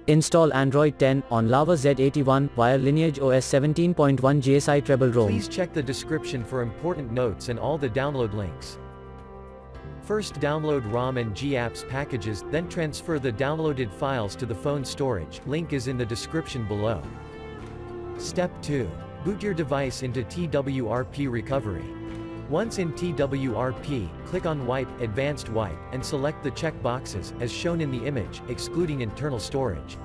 Install Android 10 on Lava Z81 via LineageOS 17.1 GSI Treble ROM. Please check the description for important notes and all the download links. First download ROM and GApps packages, then transfer the downloaded files to the phone storage. Link is in the description below. Step 2. Boot your device into TWRP recovery. Once in TWRP, click on Wipe, Advanced Wipe, and select the check boxes, as shown in the image, excluding internal storage.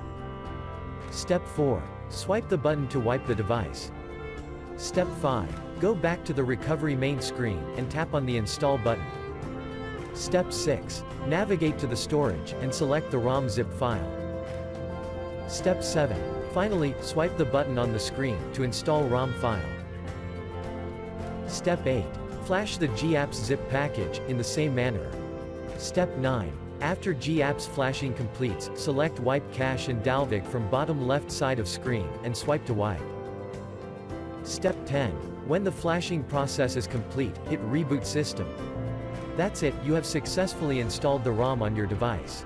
Step 4. Swipe the button to wipe the device. Step 5. Go back to the recovery main screen, and tap on the Install button. Step 6. Navigate to the storage, and select the ROM zip file. Step 7. Finally, swipe the button on the screen, to install ROM file. Step 8. Flash the GApps zip package, in the same manner. Step 9. After GApps flashing completes, select Wipe Cache and Dalvik from bottom left side of screen, and swipe to wipe. Step 10. When the flashing process is complete, hit Reboot System. That's it, you have successfully installed the ROM on your device.